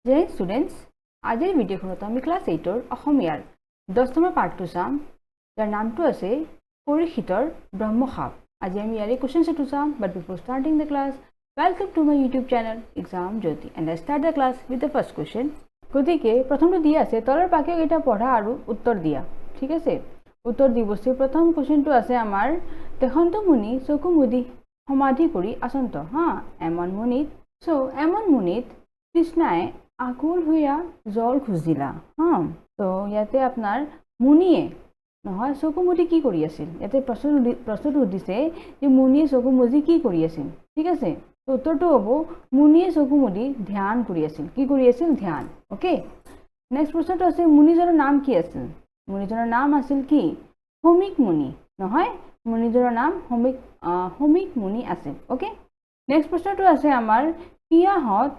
Dear students, আজিৰ ভিডিঅ'খনত আমি class 8ৰ অসমীয়াৰ 10 নম্বৰ পাৰ্টটো চাম যাৰ নামটো আছে পৰীক্ষিতৰ ব্ৰহ্মসাপ। আজি আমি ইয়াৰে কোৱেশ্চন সেটটো চাম, but before starting the class, welcome to my YouTube channel Exam Jyoti and I start the class with the first question. গতিকে প্ৰথমটো দিয়া আছে তলৰ বাক্যকেইটা পঢ়া আৰু উত্তৰ দিয়া। ঠিক আছে, উত্তৰ দিবছে প্ৰথম কোৱেশ্চনটো আছে আমাৰ তেখন্ত মুনি চকু মুদি সমাধি কৰি আসন্ত এমন মুনিত কৃষ্ণাই আকুল হইয়া জল খুজিলা তো ইয়াতে আপনার মুনিয়ে নহয় চকু মুদি কি কৰি আছিল ইয়াতে প্ৰশ্নটো সুধিছে যে মুনিয়ে চকু মুদি কি কৰি আছিল। ঠিক আছে, তো উত্তৰটো হ'ব মুনিয়ে চকু মুদি ধ্যান কৰি আছিল। কি কৰি আছিল? ধ্যান। ওকে, নেক্সট প্ৰশ্নটো আছে মুনিজনৰ নাম কি আছিল? মুনিজনৰ নাম আছিল কি? সমীক মুনি। নহয়, মুনিজনৰ নাম সমীক মুনি আছিল। ওকে, নেক্সট প্ৰশ্নটো আছে আমাৰ পিয়াহত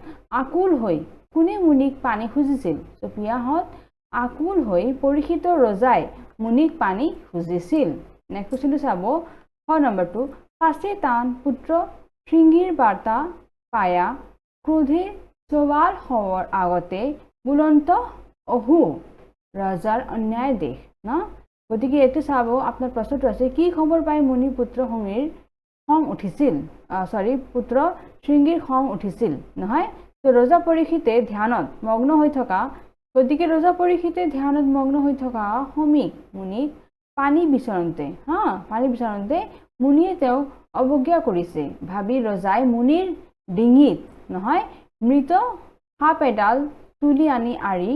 আকুল হৈ কোনে মুনিক পানী খুজিছিল? তো পিয়াহত আকুল হৈ পৰীক্ষিত ৰজাই মুনিক পানী খুজিছিল। নেক্সট কুৱেশ্যনটো চাব খ নম্বৰটো পাছে তান পুত্ৰ শৃংগীৰ বাৰ্তা পায়া ক্ৰোধে সৱাৰ হবৰ আগতে বুলন্ত অহু ৰজাৰ অন্যায় দেশ গতিকে এইটো চাব আপোনাৰ প্ৰশ্নটো আছে কি খবৰ পাই মুনি পুত্ৰ শৃংগীৰ খং উঠিছিল। নহয়, তো ৰজা পৰীক্ষিতে ধ্যানত মগ্ন হৈ থকা গতিকে ৰজা পৰীক্ষিতে ধ্যানত মগ্ন হৈ থকা সমীক মুনিক পানী বিচৰন্তে মুনিয়ে তেওঁক অৱজ্ঞা কৰিছে ভাবি ৰজাই মুনিৰ ডিঙিত নহয় মৃত সাপ এডাল তুলি আনি আৰি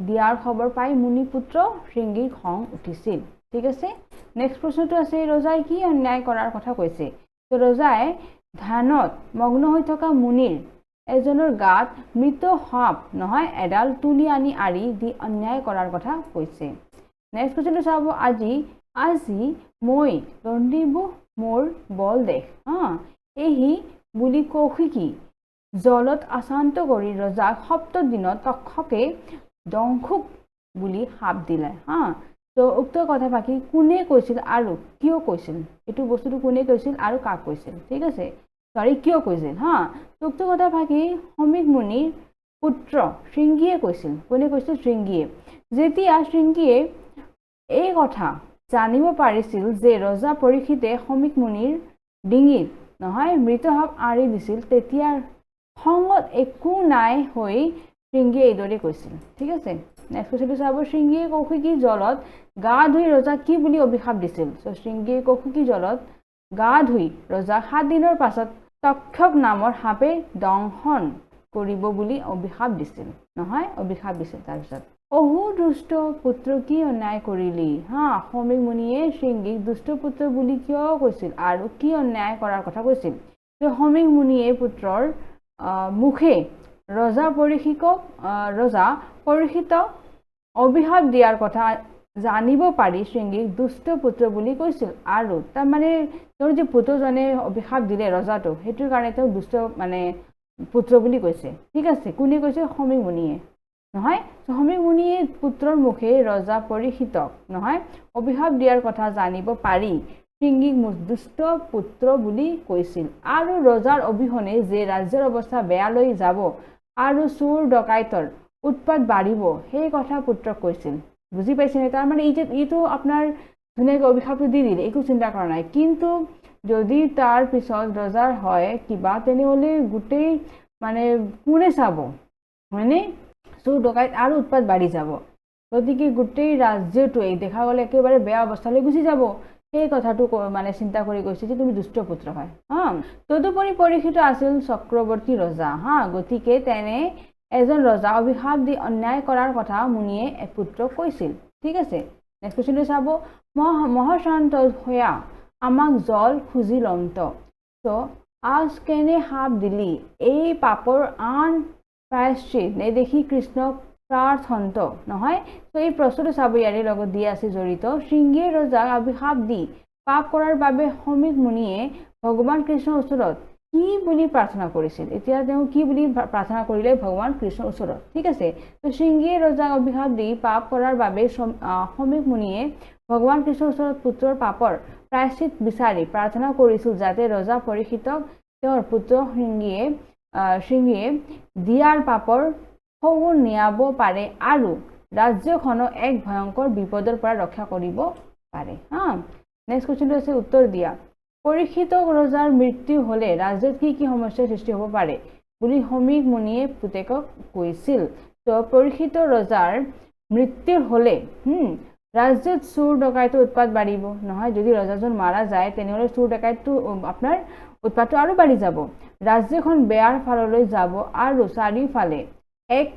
দিয়াৰ খবৰ পাই মুনি পুত্ৰ শৃংগীৰ খং উঠিছিল। ঠিক আছে, নেক্সট প্ৰশ্নটো আছে ৰজাই কি অন্যায় কৰাৰ কথা কৈছে? তো ৰজাই ধ্যানত মগ্ন হৈ থকা মুনিৰ এজনৰ গাত মৃত সাপ নহয় এডাল তুলি আনি আৰি দি অন্যায় কৰাৰ কথা কৈছে। নেক্সট কুৱেশ্যনটো চাব আজি মই দণ্ডিব মোৰ বল দেশ এহি বুলি কৌশিকী জলত আচান্ত কৰি ৰজাক সপ্ত দিনত তক্ষকে দংশুক বুলি শাপ দিলে তো উক্ত কথা ভাষী কোনে কৈছিল আৰু কিয় কৈছিল? এইটো বস্তুটো কোনে কৈছিল আৰু কাক কৈছিল? ঠিক আছে, কিয় কৈছিল উক্ত কথা ভাষী সমীক মুনিৰ পুত্ৰ শৃংগীয়ে কৈছিল। কোনে কৈছিল? শৃংগীয়ে। যেতিয়া শৃংগীয়ে এই কথা জানিব পাৰিছিল যে ৰজা পৰীক্ষিতে সমীক মুনিৰ ডিঙিত নহয় মৃত সাপ আঁৰি দিছিল তেতিয়া খঙত একো নাই হৈ শৃংগীয়ে এইদৰে কৈছিল। ঠিক আছে, নেক্সট কুৱেশ্যনটো চাব শৃংগীয়ে কৌশিকী জলত গা ধুই ৰজাক কি বুলি অভিশাপ দিছিল? শৃংগীয়ে কৌশিকী জলত গা ধুই ৰজাক 7 দিনৰ পাছত তক্ষক নামৰ সাপে দংশন কৰিব বুলি অভিশাপ দিছিল। তাৰপিছত অহু দুষ্ট পুত্ৰ কি অন্যায় কৰিলি সমীক মুনিয়ে শৃংগীক দুষ্ট পুত্ৰ বুলি কিয় কৈছিল আৰু কি অন্যায় কৰাৰ কথা কৈছিল? সমীক মুনিয়ে পুত্ৰৰ মুখে ৰজা পৰীক্ষিতক অভিশাপ দিয়াৰ কথা জানিব পাৰি শৃংগীক দুষ্ট পুত্ৰ বুলি কৈছিল আৰু তাৰমানে তেওঁৰ যে পুত্ৰজনে অভিশাপ দিলে ৰজাটো সেইটোৰ কাৰণে তেওঁ দুষ্ট পুত্ৰ বুলি কৈছে। ঠিক আছে, কোনে কৈছে? সমীক মুনিয়ে। নহয়, সমীক মুনিয়ে পুত্ৰৰ মুখে ৰজা পৰীক্ষিতক নহয় অভিশাপ দিয়াৰ কথা জানিব পাৰি শৃংগীক দুষ্ট পুত্ৰ বুলি কৈছিল আৰু ৰজাৰ অবিহনে যে ৰাজ্যৰ অৱস্থা বেয়ালৈ যাব আৰু চোৰ ডকাইতৰ উৎপাত বাঢ়িব সেই কথা পুত্ৰক কৈছিল। বুজি পাইছেনে? তাৰমানে এইটো আপোনাৰ ধুনীয়াকৈ অভিশাপটো দি দিলে, একো চিন্তা কৰা নাই, কিন্তু যদি তাৰ পিছত ৰজাৰ হয় কিবা তেনেহ'লে গোটেই কোনে চাব হয়নে? চোৰ ডকাইত আৰু উৎপাত বাঢ়ি যাব, গতিকে গোটেই ৰাজ্যটোৱে দেখা গ'লে একেবাৰে বেয়া অৱস্থালৈ গুচি যাব। সেই কথাটো চিন্তা কৰি কৈছে যে তুমি দুষ্ট পুত্ৰ হয় তদুপৰি পৰীক্ষিত আছিল চক্ৰৱৰ্তী ৰজা গতিকে তেনে এজন ৰজা অভিশাপ দি অন্যায় কৰাৰ কথা মুনিয়ে পুত্ৰক কৈছিল। ঠিক আছে, নেক্সট কুৱেশ্যনটো চাব মহাশ্ৰান্ত হোৱা আমাক জল খুজি লন্ত তো আজ কেনে সাপ দিলি এই পাপৰ আন প্ৰায়শ্চিত নেদেখি কৃষ্ণক প্ৰাৰ্থন্ত নহয়। তো এই প্ৰশ্নটো চাব ইয়াৰে লগত দিয়া আছে জড়িত শৃংগীয়ে ৰজাক অভিশাপ দি পাপ কৰাৰ বাবে সমীক মুনিয়ে ভগৱান কৃষ্ণৰ ওচৰত কি বুলি প্ৰাৰ্থনা কৰিছিল? এতিয়া তেওঁ কি বুলি প্ৰাৰ্থনা কৰিলে? ভগৱান কৃষ্ণৰ ওচৰত। ঠিক আছে, তো শৃংগীয়ে ৰজাক অভিশাপ দি পাপ কৰাৰ বাবে সমীক মুনিয়ে ভগৱান কৃষ্ণৰ ওচৰত পুত্ৰৰ পাপৰ প্ৰায়শ্চিত বিচাৰি প্ৰাৰ্থনা কৰিছিল যাতে ৰজা পৰীক্ষিতক তেওঁৰ পুত্ৰ শৃংগীয়ে দিয়াৰ পাপৰ শগুন নিয়াব পাৰে আৰু ৰাজ্যখনক এক ভয়ংকৰ বিপদৰ পৰা ৰক্ষা কৰিব পাৰে হা নেক্সট কোৱেশ্চনটো আছে উত্তৰ দিয়া পৰীক্ষিত ৰজাৰ মৃত্যু হলে ৰাজ্যত কি কি সমস্যাৰ সৃষ্টি হ'ব পাৰে বুলি সমীক মুনিয়ে পুতেকক কৈছিল তো পৰীক্ষিত ৰজাৰ মৃত্যুৰ হলে ৰাজ্যত চোৰ ডকাইতৰ উৎপাত বাঢ়িব নহয় যদি ৰজাজন মাৰা যায় তেনেহলে চোৰ ডকাইতটো আপোনাৰ উৎপাতটো আৰু বাঢ়ি যাব ৰাজ্যখন বেয়াৰ ফাললৈ যাব আৰু চাৰিওফালে এক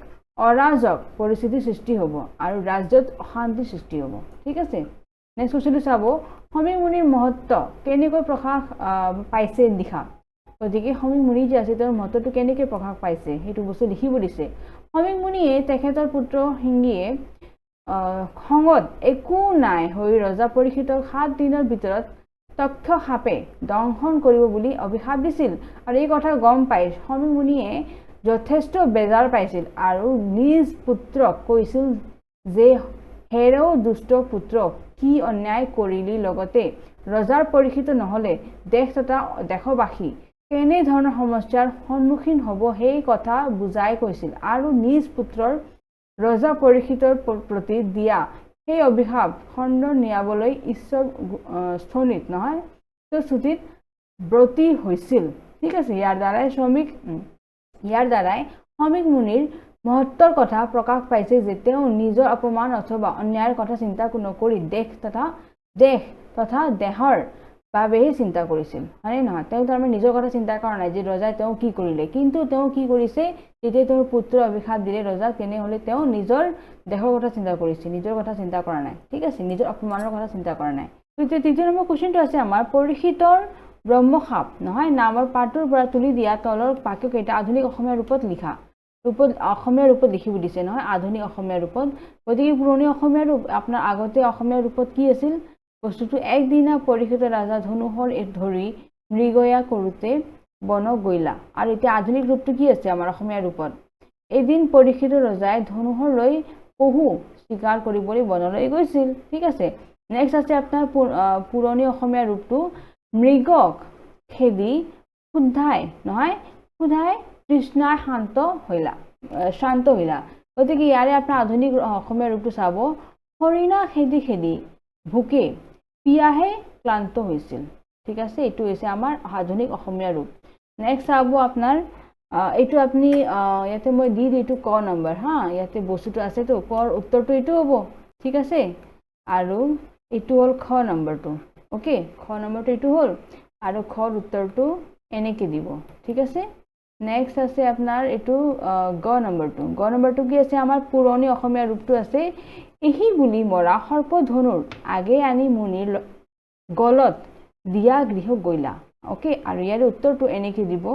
অৰাজক পৰিস্থিতিৰ সৃষ্টি হ'ব আৰু ৰাজ্যত অশান্তি সৃষ্টি হ'ব ঠিক আছে নেক্সট কোৱেশ্চনটো চাব সমীক মুনিৰ মহত্ব কেনেকৈ প্ৰকাশ পাইছে লিখা গতিকে সমীক মুনি যে আছে তেওঁৰ মহত্বটো কেনেকৈ প্ৰকাশ পাইছে সেইটো বস্তু লিখিব দিছে সমীক মুনিয়ে তেখেতৰ পুত্ৰ সিংহীয়ে খঙত একো নাই হৈ ৰজা পৰীক্ষিতক 7 দিনৰ ভিতৰত তক্ষ সাপে দংশন কৰিব বুলি অভিশাপ দিছিল আৰু এই কথা গম পাই সমীক মুনিয়ে যথেষ্ট বেজাৰ পাইছিল আৰু নিজ পুত্ৰক কৈছিল যে হেৰৌ দুষ্ট পুত্ৰক কি অন্যায় কৰিলি লগতে ৰজাৰ পৰীক্ষিত নহলে দেশ তথা দেশবাসী কেনে ধৰণৰ সমস্যাৰ সন্মুখীন হ'ব সেই কথা বুজাই কৈছিল আৰু নিজ পুত্ৰৰ ৰজা পৰীক্ষিতৰ প্ৰতি দিয়া সেই অভিশাপ খণ্ডন নিয়াবলৈ ঈশ্বৰ স্থনিত নহয় তো ছুটিত ব্ৰতী হৈছিল ঠিক আছে ইয়াৰ দ্বাৰাই সমীক মুনিৰ মহত্বৰ কথা প্ৰকাশ পাইছে যে তেওঁ নিজৰ অপমান অথবা অন্যায়ৰ কথা চিন্তা নকৰি দেশ তথা দেহৰ বাবেহে চিন্তা কৰিছিল হয়নে নহয় তেওঁ তাৰমানে নিজৰ কথা চিন্তা কৰা নাই যে ৰজাই তেওঁ কি কৰিলে কিন্তু তেওঁ কি কৰিছে যেতিয়া তেওঁৰ পুত্ৰৰ অভিশাপ দিলে ৰজাক তেনেহলে তেওঁ নিজৰ দেহৰ কথা চিন্তা কৰিছে নিজৰ কথা চিন্তা কৰা নাই ঠিক আছে নিজৰ অপমানৰ কথা চিন্তা কৰা নাই তৃতীয় নম্বৰ কুৱেশ্চনটো আছে আমাৰ পৰীক্ষিতৰ ব্ৰহ্মসাপ নহয় নামৰ পাঠটোৰ পৰা তুলি দিয়া তলৰ বাক্যকেইটা আধুনিক অসমীয়া ৰূপত লিখা অসমীয়া ৰূপত লিখিব দিছে নহয় আধুনিক অসমীয়া ৰূপত গতিকে পুৰণি অসমীয়া ৰূপ আপোনাৰ আগতে অসমীয়া ৰূপত কি আছিল বস্তুটো একদিনা পৰীক্ষিত ৰাজা ধনুহৰ ধৰি মৃগয়া কৰোতে বন গৈলা আৰু এতিয়া আধুনিক ৰূপটো কি আছে আমাৰ অসমীয়া ৰূপত এদিন পৰীক্ষিত ৰজাই ধনুহৰ লৈ পহু শিকাৰ কৰিবলৈ বনলৈ গৈছিল ঠিক আছে নেক্সট আছে আপোনাৰ পুৰণি অসমীয়া ৰূপটো মৃগক খেদি শুদ্ধাই তৃষ্ণাৰ শান্ত হইলা গতিকে ইয়াৰে আপোনাৰ আধুনিক অসমীয়া ৰূপটো চাব হৰিণা খেদি ভোকে পিয়াহে ক্লান্ত হৈছিল ঠিক আছে এইটো হৈছে আমাৰ আধুনিক অসমীয়া ৰূপ নেক্সট চাব আপোনাৰ এইটো আপুনি ইয়াতে মই দি দিটো ক নম্বৰ হা ইয়াতে বস্তুটো আছে তো কৰ উত্তৰটো এইটো হ'ব ঠিক আছে আৰু এইটো হ'ল খ নম্বৰটো ওকে খ নম্বৰটো এইটো হ'ল আৰু খৰ উত্তৰটো এনেকৈ দিব ঠিক আছে নেক্সট আছে আপোনাৰ এইটো গ নম্বৰটো কি আছে আমাৰ পুৰণি অসমীয়া ৰূপটো আছে এহি বুলি মৰা সৰ্পধনুৰ আগে আনি মুনিৰ গলত দিয়া গৃহ গৈলা ওকে আৰু ইয়াৰ উত্তৰটো এনেকৈ দিব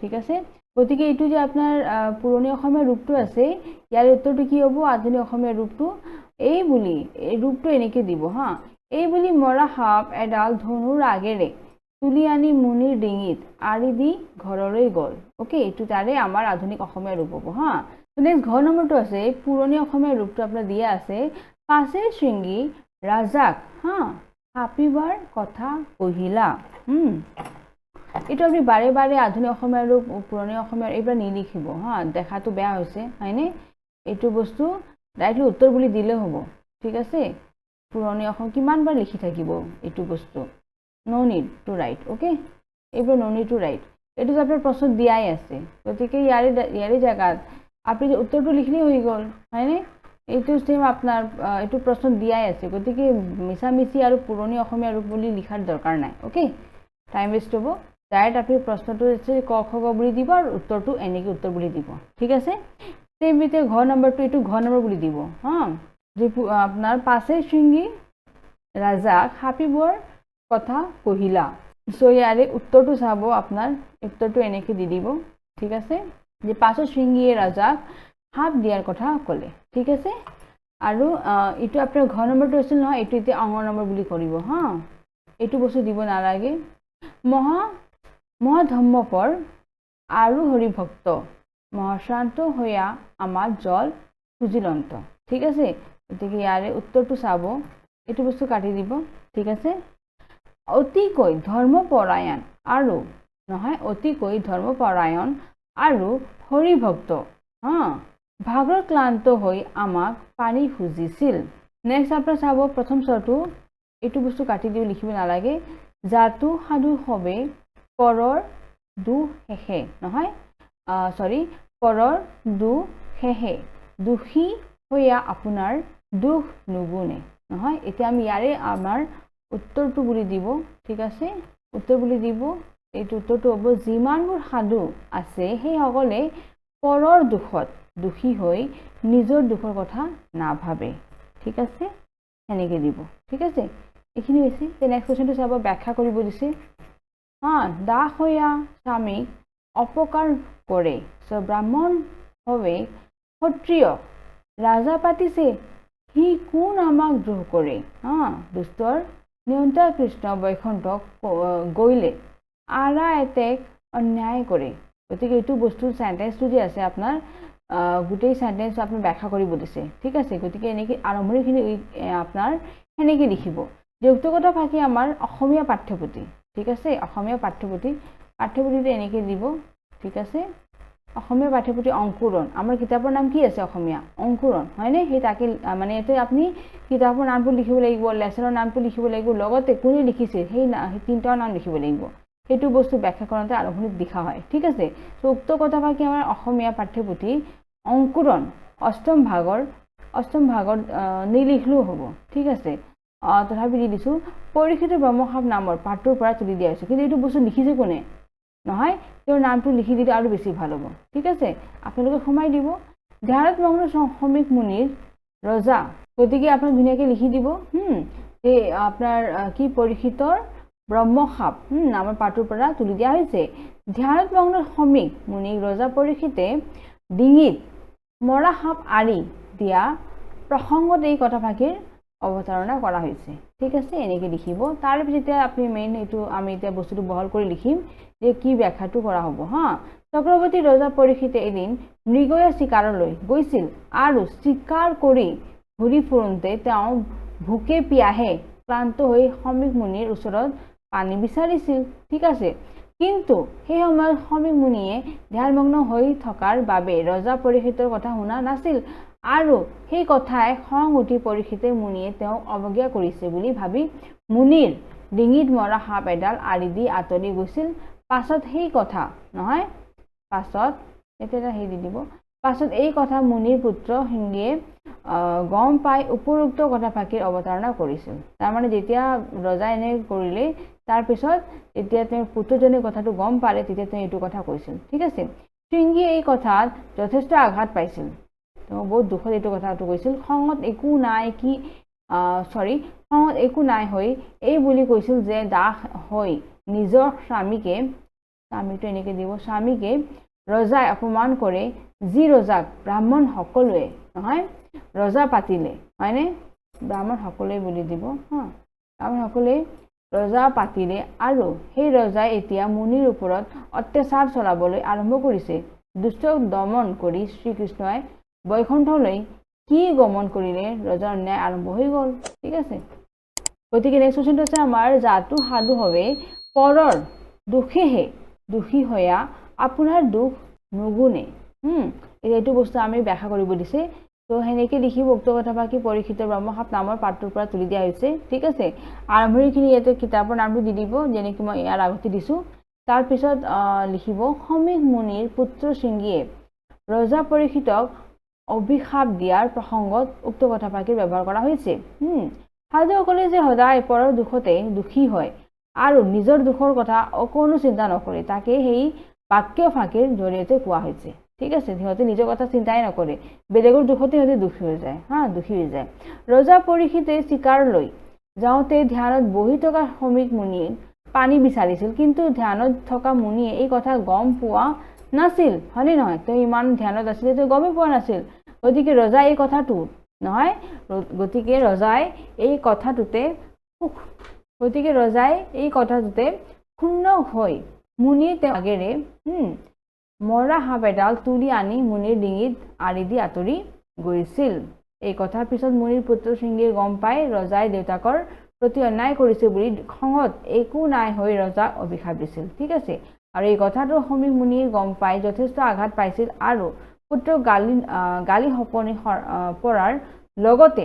ঠিক আছে গতিকে এইটো যে আপোনাৰ পুৰণি অসমীয়া ৰূপটো আছে ইয়াৰ উত্তৰটো কি হ'ব আধুনিক অসমীয়া ৰূপটো এই ৰূপটো এনেকৈ দিব হা এই বুলি মৰা সাপ এডাল ধনুৰ আগেৰে তুলি আনি মুনিৰ ডিঙিত আৰি দি ঘৰলৈ গ'ল ওকে এইটো তাৰে আমাৰ আধুনিক অসমীয়া ৰূপ হ'ব হা নেক্সট ঘৰ নম্বৰটো আছে পুৰণি অসমীয়া ৰূপটো আপোনাৰ দিয়া আছে পাছে শৃংগী ৰাজাক হা হাপিবাৰ কথা কহিলা এইটো আপুনি বাৰে বাৰে আধুনিক অসমীয়া ৰূপ পুৰণি অসমীয়া এইবাৰ নিলিখিব হা দেখাটো বেয়া হৈছে হয়নে এইটো বস্তু ডাইৰেক্টলি উত্তৰ বুলি দিলে হ'ব ঠিক আছে পুৰণি অসম কিমানবাৰ লিখি থাকিব এইটো বস্তু no need to write okay এইবাৰ no need to write এইটো আপোনাৰ প্ৰশ্ন দিয়াই আছে গতিকে ইয়াৰে জায়গাত আপনি উত্তৰটো লিখলেই হৈ গ'ল হয়নে এইটো সেম আপোনাৰ এইটো প্ৰশ্ন দিয়াই আছে গতিকে মিছামিছি আৰু পুৰণি অসমীয়া ৰূপ বুলি লিখাৰ দৰকাৰ নাই ওকে টাইম ৱেষ্ট হ'ব ডাইৰেক্ট আপনি প্ৰশ্নটো আছে ক খ গ বুলি দিব আৰু উত্তৰটো এনেকৈ উত্তৰ বুলি দিব ঠিক আছে সেইবিতে ঘ নম্বৰটো এইটো ঘ নম্বৰ বুলি দিব হা যে আপোনাৰ পাছে শৃংগী ৰাজাক হাপিবৰ কথা কহিলা সো ইয়াৰে উত্তৰটো চাব আপোনাৰ উত্তৰটো এনেকৈ দি দিব ঠিক আছে যে পাছে শৃংগীয়ে ৰাজাক হাপ দিয়াৰ কথা ক'লে ঠিক আছে আৰু এইটো আপোনাৰ ঘ নম্বৰটো আছিল নহয় এইটো এতিয়া অংগ নম্বৰ বুলি কৰিব হা এইটো বস্তু দিব নালাগে মহাধম্মপৰ আৰু হৰিভক্ত মহাশ্ৰান্ত হৈয়া আমাৰ জল খুজিলন্ত ঠিক আছে গতিকে ইয়াৰে উত্তৰটো চাব এইটো বস্তু কাটি দিব ঠিক আছে অতিকৈ ধৰ্মপৰায়ণ আৰু হৰিভক্ত ভাগৰ ক্লান্ত হৈ আমাক পানী খুজিছিল। নেক্সট আপোনাৰ চাব প্ৰথম স্বৰটো, এইটো বস্তু কাটি দিও, লিখিব নালাগে। জাতো সাধু হবে পৰৰ দুখেহে, নহয় সৰি, পৰৰ দুখেহে, দুখী হৈয়া আপোনাৰ দুখ নুগুণে, নহয়। এতিয়া আমি ইয়াৰে আমাৰ উত্তৰটো বুলি দিব, ঠিক আছে, উত্তৰ বুলি দিব। এইটো উত্তৰটো হ'ব, যিমানবোৰ সাধু আছে সেইসকলে পৰৰ দুখত দুখী হৈ নিজৰ দুখৰ কথা নাভাবে, ঠিক আছে, সেনেকে দিব, ঠিক আছে। এইখিনি হৈছে। নেক্সট কুৱেশ্যনটো চাব, ব্যাখ্যা কৰিব দিছে। দাস হৈয়া স্বামীক অপকাৰ কৰে, ব্ৰাহ্মণ হবে ক্ষত্ৰিয়, ৰাজা পাতিছে সি কোন আমাক দ্ৰোহ কৰে। দুষ্টৰ নিয়ন্তা কৃষ্ণ বৈকুণ্ঠক গৈলে আৰা এতেক অন্যায় কৰে। গতিকে এইটো বস্তুৰ চেণ্টেন্সটো যে আছে আপোনাৰ, গোটেই চেণ্টেন্সটো আপুনি ব্যাখ্যা কৰিব দিছে, ঠিক আছে। গতিকে এনেকৈ আৰম্ভণিখিনি আপোনাৰ সেনেকৈ লিখিব। যুক্তগত ভাষী আমাৰ অসমীয়া পাঠ্যপুথি, ঠিক আছে, অসমীয়া পাঠ্যপুথিটো এনেকৈ দিব, ঠিক আছে। অসমীয়া পাঠ্যপুথি অংকুৰণ, আমাৰ কিতাপৰ নাম কি আছে অসমীয়া অংকুৰণ, হয়নে? সেই তাকে মানে ইয়াতে আপুনি কিতাপৰ নামটো লিখিব লাগিব, লেচনৰ নামটো লিখিব লাগিব, লগতে কোনে লিখিছে সেই তিনিটাৰ নাম লিখিব লাগিব। সেইটো বস্তু ব্যাখ্যা কৰোঁতে আৰম্ভণিত লিখা হয়, ঠিক আছে। উক্ত কথাফাকি আমাৰ অসমীয়া পাঠ্যপুথি অংকুৰণ অষ্টম ভাগৰ নিলিখিলেও হ'ব, ঠিক আছে। তথাপি দি দিছোঁ, পৰীক্ষিত ব্ৰহ্মসাপ নামৰ পাঠটোৰ পৰা তুলি দিয়া হৈছে। কিন্তু এইটো বস্তু লিখিছে কোনে, নহয়, তেওঁৰ নামটো লিখি দিলে আৰু বেছি ভাল হ'ব, ঠিক আছে। আপোনালোকে সোমাই দিব, ধ্যানত মগ্ন শ্ৰমিক মুনিৰ ৰজা। গতিকে আপোনাক ধুনীয়াকৈ লিখি দিব, এই আপোনাৰ কি পৰীক্ষিতৰ ব্ৰহ্মসাপ নামৰ পাঠটোৰ পৰা তুলি দিয়া হৈছে। ধ্যানত মগ্ন শ্ৰমিক মুনিক ৰজা পৰীক্ষিতে ডিঙিত মৰা সাপ আঁৰি দিয়া প্ৰসংগত এই কথাফাকিৰ অৱতাৰণা কৰা হৈছে, ঠিক আছে। এনেকৈ লিখিব। তাৰপিছত এতিয়া আপুনি মেইন এইটো আমি এতিয়া বস্তুটো বহল কৰি লিখিম যে কি ব্যাখ্যাটো কৰা হ'ব। চক্ৰৱৰ্তী ৰজা পৰীক্ষিতে এদিন মৃগয়া চিকাৰলৈ গৈছিল আৰু চিকাৰ কৰি ঘূৰি ফুৰোঁতে তেওঁ ভোকে পিয়াহে ক্লান্ত হৈ শ্ৰমিক মুনিৰ ওচৰত পানী বিচাৰিছিল, ঠিক আছে। কিন্তু সেই সময়ত শ্ৰমিক মুনিয়ে ধ্যানমগ্ন হৈ থকাৰ বাবে ৰজা পৰীক্ষিতৰ কথা শুনা নাছিল আৰু সেই কথাই খং উঠি পৰীক্ষিতে মুনিয়ে তেওঁক অৱজ্ঞা কৰিছে বুলি ভাবি মুনিৰ ডিঙিত মৰা সাপ এডাল আঁৰি দি আঁতৰি গৈছিল। পাছত সেই কথা, নহয়, পাছত এতিয়া সেই দি দিব, পাছত এই কথা মুনিৰ পুত্ৰ সিংহীয়ে গম পাই উপৰোক্ত কথাফাকিৰ অৱতাৰণা কৰিছিল। তাৰমানে যেতিয়া ৰজাই এনে কৰিলে, তাৰপিছত যেতিয়া তেওঁৰ পুত্ৰজনে কথাটো গম পালে, তেতিয়া তেওঁ এইটো কথা কৈছিল, ঠিক আছে। সিংহীয়ে এই কথাত যথেষ্ট আঘাত পাইছিল, তেওঁ বহুত দুখত এইটো কথাটো কৈছিল। খঙত একো নাই হৈ এই বুলি কৈছিল যে দাস হৈ নিজৰ স্বামীটো এনেকৈ দিব, স্বামীকে ৰজাই অপমান কৰে, যি ৰজাক ব্ৰাহ্মণ সকলোৱে, নহয়, ৰজা পাতিলে, হয়নে, ব্ৰাহ্মণ সকলোৱে বুলি দিব, ব্ৰাহ্মণ সকলোৱে ৰজা পাতিলে আৰু সেই ৰজাই এতিয়া মুনিৰ ওপৰত অত্যাচাৰ চলাবলৈ আৰম্ভ কৰিছে। দুষ্টক দমন কৰি শ্ৰীকৃষ্ণই বৈকুণ্ঠলৈ কি গমন কৰিলে ৰজাৰ ন্যায় আৰম্ভ হৈ গ'ল, ঠিক আছে। গতিকে নেক্সট কুৱেশ্যনটো আছে আমাৰ, জাতো সাধু হবে পৰৰ দুখেহে দুখী হৈয়া আপোনাৰ দুখ নুগুণে। এইটো বস্তু আমি ব্যাখ্যা কৰিব দিছে। তো সেনেকৈ লিখিব, উক্ত কথাফাকি পৰীক্ষিত ব্ৰহ্মসাপ নামৰ পাঠটোৰ পৰা তুলি দিয়া হৈছে, ঠিক আছে। আৰম্ভণিখিনি ইয়াতে কিতাপৰ নামটো দি দিব, যেনেকৈ মই ইয়াৰ আগতে দিছোঁ। তাৰপিছত লিখিব, শ্ৰমিক মুনিৰ পুত্ৰ সিংহীয়ে ৰজা পৰীক্ষিতক অভিশাপ দিয়াৰ প্ৰসংগত উক্ত কথাফাকিৰ ব্যৱহাৰ কৰা হৈছে। সাধুসকলে যে সদায় পৰৰ দুখতে দুখী হয় আৰু নিজৰ দুখৰ কথা অকণো চিন্তা নকৰে, তাকে সেই বাক্যফাকিৰ জৰিয়তে কোৱা হৈছে, ঠিক আছে। সিহঁতে নিজৰ কথা চিন্তাই নকৰে, বেলেগৰ দুখতে সিহঁতে দুখী হৈ যায়। ৰজা পৰীক্ষিতে চিকাৰলৈ যাওঁতে ধ্যানত বহি থকা শ্ৰমিক মুনিয়ে পানী বিচাৰিছিল, কিন্তু ধ্যানত থকা মুনিয়ে এই কথা গম পোৱা নাছিল, হয়নে নহয়, তেওঁ ইমান ধ্যানত আছিলে, তেওঁ গমেই পোৱা নাছিল। গতিকে ৰজাই এই কথাটোতে ক্ষুণ্ণ হৈ মুনিয়ে তেওঁ আগেৰে মৰা সাপ এডাল তুলি আনি মুনিৰ ডিঙিত আঁৰি দি আঁতৰি গৈছিল। এই কথাৰ পিছত মুনিৰ পুত্ৰ সিংহীয়ে গম পাই ৰজাই দেউতাকৰ প্ৰতি অন্যায় কৰিছে বুলি খঙত একো নাই হৈ ৰজাক অভিশাপ দিছিল, ঠিক আছে। আৰু এই কথাটো শ্ৰমিক মুনিয়ে গম পাই যথেষ্ট আঘাত পাইছিল আৰু পুত্ৰ গালি সপনি পৰাৰ লগতে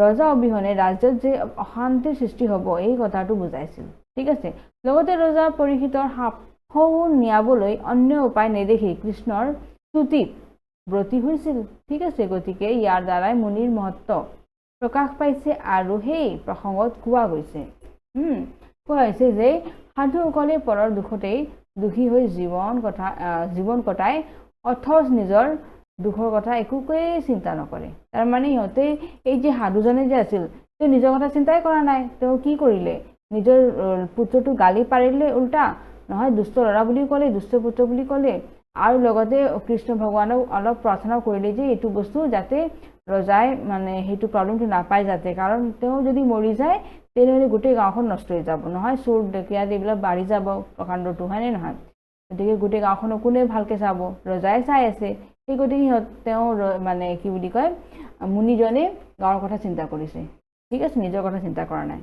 ৰজা অবিহনে ৰাজ্যত যে অশান্তিৰ সৃষ্টি হ'ব এই কথাটো বুজাইছিল। ঠিক আছে, লগতে ৰজা পৰীক্ষিতৰ সাপহু নিয়াবলৈ অন্য উপায় নেদেখি কৃষ্ণৰ স্তুতিত ব্ৰতী হৈছিল। ঠিক আছে, গতিকে ইয়াৰ দ্বাৰাই মুনিৰ মহত্ব প্ৰকাশ পাইছে আৰু সেই প্ৰসংগত কোৱা গৈছে কোৱা হৈছে যে সাধুসকলে পৰৰ দুখতেই দুখী হৈ জীৱন কটাই অথচ নিজৰ দুখৰ কথা একোকেই চিন্তা নকৰে। তাৰমানে সিহঁতে এই যে সাধুজনে যে আছিল তেওঁ নিজৰ কথা চিন্তাই কৰা নাই। তেওঁ কি কৰিলে, নিজৰ পুত্ৰটো গালি পাৰিলে, উল্টা নহয় দুষ্ট ল'ৰা বুলি ক'লে, দুষ্ট পুত্ৰ বুলি ক'লে, আৰু লগতে কৃষ্ণ ভগৱানক অলপ প্ৰাৰ্থনা কৰিলে যে এইটো বস্তু যাতে ৰজাই মানে সেইটো প্ৰব্লেমটো নাপায় যাতে, কাৰণ তেওঁ যদি মৰি যায় তেনেহ'লে গোটেই গাঁওখন নষ্ট হৈ যাব, নহয় চোৰ ডেকিয়াত এইবিলাক বাঢ়ি যাব প্ৰকাণ্ডটো, হয়নে নহয়? গতিকে গোটেই গাঁওখনক কোনে ভালকৈ চাব, ৰজাই চাই আছে। সেই গতিকে তেওঁ মানে কি বুলি কয় মুনিজনে গাঁৱৰ কথা চিন্তা কৰিছে। ঠিক আছে, নিজৰ কথা চিন্তা কৰা নাই।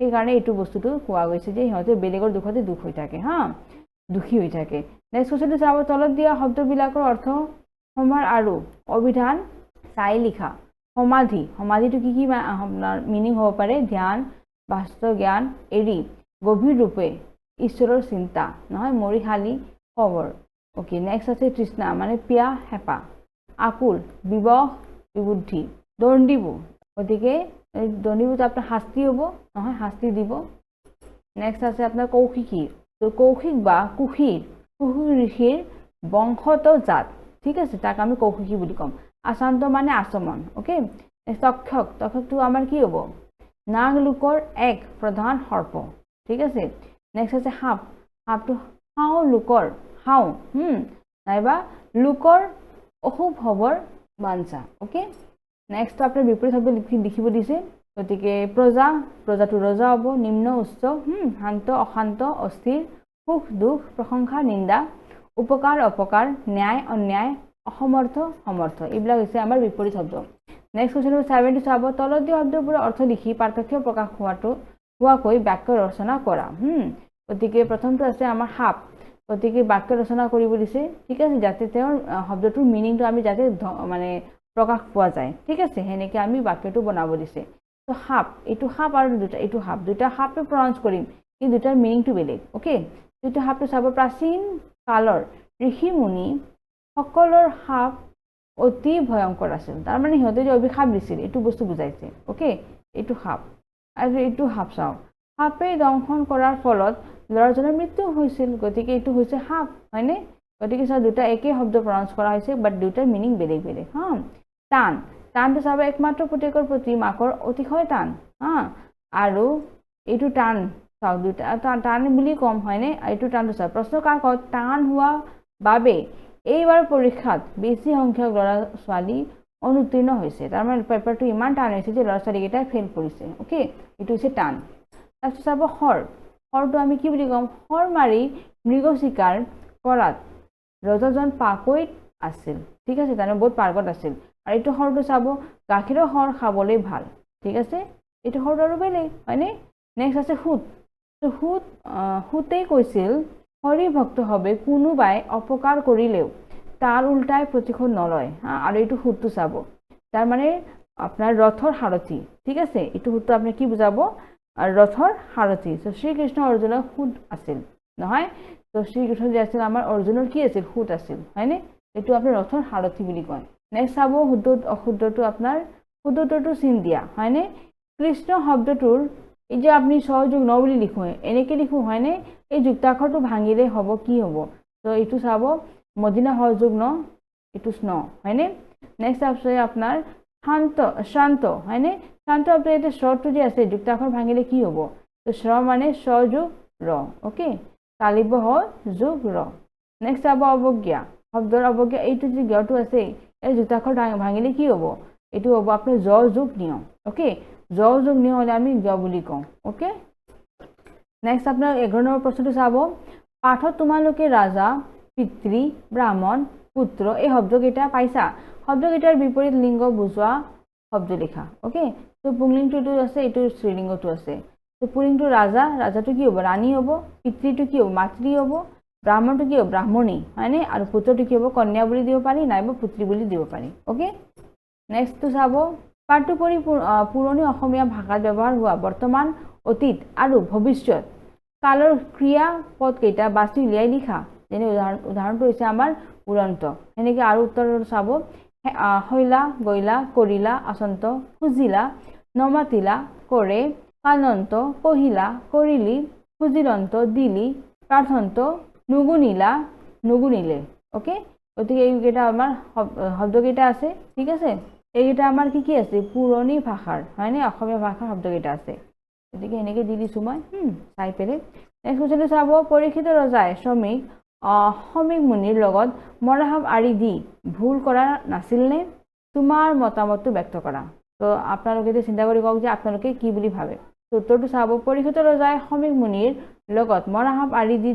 সেইকাৰণে এইটো বস্তুটো কোৱা গৈছে যে সিহঁতে বেলেগৰ দুখতে দুখ হৈ থাকে, দুখী হৈ থাকে। নেক্সট কুৱেশ্যনটো চাব, তলত দিয়া শব্দবিলাকৰ অৰ্থ সমাৰ আৰু অভিধান চাই লিখা। সমাধিটো কি আপোনাৰ মিনিং হ'ব পাৰে? ধ্যান, বাস্তৱ জ্ঞান এৰি গভীৰ ৰূপে ঈশ্বৰৰ চিন্তা, নহয় মৰিশালী খবৰ। অ'কে, নেক্সট আছে তৃষ্ণা মানে পিয়া হেঁপাহ, আকুল বিবহ বিবুদ্ধি, দণ্ডিবু, গতিকে দণ্ডিবুটো আপোনাৰ শাস্তি হ'ব, নহয় শাস্তি দিব। নেক্সট আছে আপোনাৰ কৌশিকী, কৌশিক বা কুশীৰ ঋষিৰ বংশত জাত। ঠিক আছে, তাক আমি কৌশিকী বুলি ক'ম। আচান্ত মানে আচমন। অ'কে, তক্ষকটো আমাৰ কি হ'ব? নাগ লোকৰ এক প্ৰধান সৰ্প। ঠিক আছে, নেক্সট আছে সাপটো লোকৰ নাইবা লোকৰ অশুভ হবৰ বাঞ্ছা। অ'কে, নেক্সট আপোনাৰ বিপৰীত শব্দ লিখিব দিছে। গতিকে প্ৰজাটো ৰজা হ'ব, নিম্ন উচ্চ, শান্ত অশান্ত, অস্থিৰ, সুখ দুখ, প্ৰশংসা নিন্দা, উপকাৰ অপকাৰ, ন্যায় অন্যায়, অসমৰ্থ সমৰ্থ, এইবিলাক হৈছে আমাৰ বিপৰীত শব্দ। নেক্সট কুৱেশ্যন নম্বৰ 70 চাব, তলত দিয়া শব্দবোৰৰ অৰ্থ লিখি পাৰ্থক্য প্ৰকাশ হোৱাকৈ বাক্য ৰচনা কৰা। গতিকে প্ৰথমটো আছে আমাৰ সাপ, গতিকে বাক্য ৰচনা কৰিব দিছে। ঠিক আছে, যাতে তেওঁৰ শব্দটোৰ মিনিংটো আমি যাতে মানে প্ৰকাশ পোৱা যায়। ঠিক আছে, সেনেকৈ আমি বাক্যটো বনাব দিছে। তো এইটো সাপ আৰু এইটো সাপ, দুটা সাপে প্ৰনাউন্স কৰিম কিন্তু দুটাৰ মিনিংটো বেলেগ। অ'কে, এইটো সাপটো চাব, প্ৰাচীন কালৰ ঋষি মুনি সকলৰ সাপ অতি ভয়ংকৰ আছিল। তাৰমানে সিহঁতে যে অভিশাপ দিছিল এইটো বস্তু বুজাইছে। অ'কে, এইটো সাপ আৰু এইটো সাপ চাওঁ, সাপে দংশন কৰাৰ ফলত ল'ৰাজনৰ মৃত্যু হৈছিল। গতিকে এইটো হৈছে সাপ, হয়নে? গতিকে চাওঁ দুটা একেই শব্দ প্ৰনাউন্স কৰা হৈছে বাট দুটাৰ মিনিং বেলেগ বেলেগ। টানটো চাব, একমাত্ৰ পুতেকৰ প্ৰতি মাকৰ অতিশয় টান। আৰু এইটো টান চাওক, দুটা টান বুলি ক'ম, হয়নে? এইটো টানটো চাওক, প্ৰশ্ন কাকত টান হোৱা বাবে এইবাৰ পৰীক্ষাত বেছি সংখ্যক ল'ৰা ছোৱালী অনুত্তীৰ্ণ হৈছে। তাৰমানে পেপাৰটো ইমান টান হৈছে যে ল'ৰা ছোৱালীকেইটাই ফেইল কৰিছে। অ'কে, এইটো হৈছে টান। তাৰপিছত চাব শৰটো আমি কি বুলি ক'ম? শৰ মাৰি মৃগ চিকাৰ কৰাত ৰজাজন পাকৈত আছিল। ঠিক আছে, তাৰমানে বহুত পাৰ্গত আছিল। আৰু এইটো শৰটো চাব, গাখীৰৰ শৰ খাবলৈ ভাল। ঠিক আছে, এইটো শৰটো আৰু বেলেগ, হয়নে? নেক্সট আছে সুতেই কৈছিল হৰি ভক্ত হবে কোনোবাই অপকাৰ কৰিলেও তাৰ উল্টাই প্ৰতিশোধ নলয়। আৰু এইটো সুতটো চাব, তাৰমানে আপোনাৰ ৰথৰ সাৰথি। ঠিক আছে, এইটো সুতটো আপুনি কি বুজাব? ৰথৰ সাৰথি। শ্ৰীকৃষ্ণ অৰ্জুনৰ সুত আছিল, নহয়? তো শ্ৰীকৃষ্ণ যে আছিল আমাৰ অৰ্জুনৰ কি আছিল? সুত আছিল, হয়নে? এইটো আপোনাৰ ৰথৰ সাৰথি বুলি কয়। নেক্সট চাব, শুদ্ধটো আপোনাৰ শুদ্ধটোতো চিন দিয়া, হয়নে? কৃষ্ণ শব্দটোৰ এই যে আপুনি সহযোগ ন বুলি লিখোঁ, এনেকৈ লিখোঁ, হয়নে? এই যুক্তাক্ষৰটো ভাঙিলে হ'ব কি হ'ব? তো এইটো চাব, মদিনা সহযোগ ন, এইটো স্ন, হয়নে? নেক্সট আছে আপোনাৰ শ্ৰান্ত, হয়নে? শ্ৰান্ত আপোনাৰ এতিয়া স্বৰটো যে আছে যুক্তাক্ষৰ ভাঙিলে কি হ'ব? তো স্ৰ মানে স্বযোগ ৰ। অ'কে, কালিব যোগ ৰ। নেক্সট চাব অৱজ্ঞা, শব্দৰ অৱজ্ঞা, এইটো যে জ্ঞটো আছে এই যুক্তাক্ষৰ ভাঙিলে কি হ'ব? এইটো হ'ব আপোনাৰ জ যোগ নিয়। অ'কে, জ যোগ নিয় হ'লে আমি জ বুলি কওঁ। অ'কে, নেক্সট আপোনাৰ 11 নম্বৰ প্ৰশ্নটো চাব, পাঠত তোমালোকে ৰাজা, পিতৃ, ব্ৰাহ্মণ, পুত্ৰ এই শব্দকেইটা পাইছা। শব্দকেইটাৰ বিপৰীত লিংগ বুজোৱা শব্দ লিখা। অ'কে, তো পুংলিংটো আছে, এইটো স্ত্ৰীলিংগটো আছে। তো পুলিংটো ৰাজাটো কি হ'ব? ৰাণী হ'ব। পিতৃটো কি হ'ব? মাতৃ হ'ব। ব্ৰাহ্মণটো কি হ'ব ব্ৰাহ্মণী হয়নে আৰু পুত্ৰটো কি হ'ব কন্যা বুলি দিব পাৰি নাইবা পুত্ৰী বুলি দিব পাৰি ওকে নেক্সটটো চাব পাঠটো পঢ়ি পুৰণি অসমীয়া ভাষাত ব্যৱহাৰ হোৱা বৰ্তমান অতীত আৰু ভৱিষ্যত কালৰ ক্ৰিয়া পদকেইটা বাছি উলিয়াই লিখা যেনে উদাহৰণটো হৈছে আমাৰ উৰন্ত সেনেকৈ আৰু উত্তৰ চাব হৈলা গৈলা কৰিলা আচন্ত খুজিলা নমাতিলা কৰে কালন্ত কহিলা কৰিলি খুজিলন্ত দিলি প্ৰাৰ্থন্ত নুগুনিলা নুগুনিলে ওকে গতিকে এইকেইটা আমাৰ শব্দকেইটা আছে ঠিক আছে এইকেইটা আমাৰ কি আছে পুৰণি ভাষাৰ হয়নে অসমীয়া ভাষাৰ শব্দকেইটা আছে গতিকে এনেকৈ দি দিছোঁ মই চাই পেলাই নেক্সট কুৱেশ্যনটো চাব পৰীক্ষিত ৰজাই শ্ৰমিক মুনিৰ লগত মৰাসাপ আৰি দি ভুল কৰা নাছিলনে তোমাৰ মতামতটো ব্যক্ত কৰা তো আপোনালোকে চিন্তা কৰি কওক যে আপোনালোকে কি বুলি ভাবে উত্তৰটো চাব পৰীক্ষিত ৰজাই শ্ৰমিক মুনিৰ লগত মৰাসাপ আৰি দি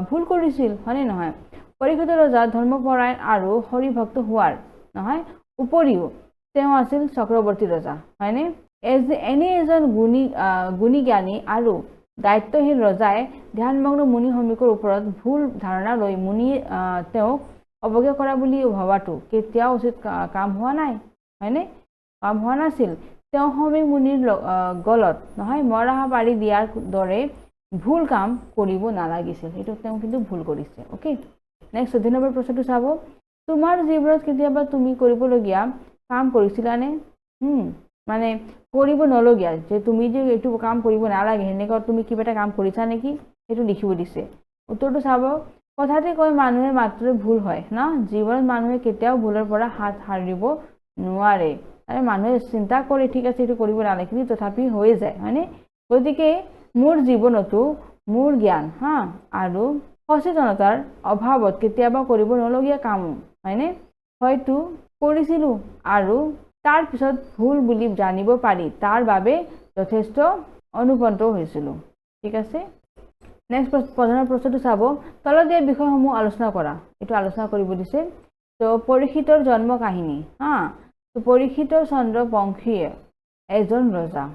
ভুল কৰিছিল হয়নে নহয় পৰীক্ষিত ৰজা ধৰ্মপৰায়ণ আৰু হৰিভক্ত হোৱাৰ নহয় উপৰিও তেওঁ আছিল চক্ৰৱৰ্তী ৰজা হয়নে এনে এজন গুণী জ্ঞানী আৰু দায়িত্বশীল ৰজাই ধ্যানমগ্ন মুনি শ্ৰমিকৰ ওপৰত ভুল ধাৰণা লৈ মুনি তেওঁক অৱজ্ঞা কৰা বুলি ভবাটো কেতিয়াও উচিত কাম হোৱা নাই হয়নে কাম হোৱা নাছিল তেওঁ শ্ৰমিক মুনিৰ গলত নহয় মৰাসাপ আৰি দিয়াৰ দৰে ভুল কাম কৰিব নালাগিছিল এইটো তেওঁ কিন্তু ভুল কৰিছে ওকে নেক্সট 14 নম্বৰ প্ৰশ্নটো চাব তোমাৰ জীৱনত কেতিয়াবা তুমি কৰিবলগীয়া কাম কৰিছিলানে মানে কৰিব নলগীয়া যে তুমি যে এইটো কাম কৰিব নালাগে সেনেকুৱা তুমি কিবা এটা কাম কৰিছা নেকি সেইটো লিখিব দিছে উত্তৰটো চাব কথাতে কয় মানুহে মাত্ৰ ভুল হয় না জীৱনত মানুহে কেতিয়াও ভুলৰ পৰা হাত সাৰিব নোৱাৰে আৰু মানুহে চিন্তা কৰে ঠিক আছে এইটো কৰিব নালাগে কিন্তু তথাপি হৈ যায় হয়নে গতিকে মোৰ জীৱনতো মোৰ জ্ঞান আৰু সচেতনতাৰ অভাৱত কেতিয়াবা কৰিব নলগীয়া কাম হয়নে হয়তো কৰিছিলো আৰু তাৰ পিছত ভুল বুলি জানিব পাৰি তাৰ বাবে যথেষ্ট অনুপ্ৰাণিত হৈছিলো ঠিক আছে নেক্সট প্ৰধানৰ প্ৰশ্নটো চাব তলত দিয়া বিষয়সমূহ আলোচনা কৰা এইটো আলোচনা কৰিব দিছে তো পৰীক্ষিতৰ জন্ম কাহিনী তো পৰীক্ষিত চন্দ্ৰ বংশীয় এজন ৰজা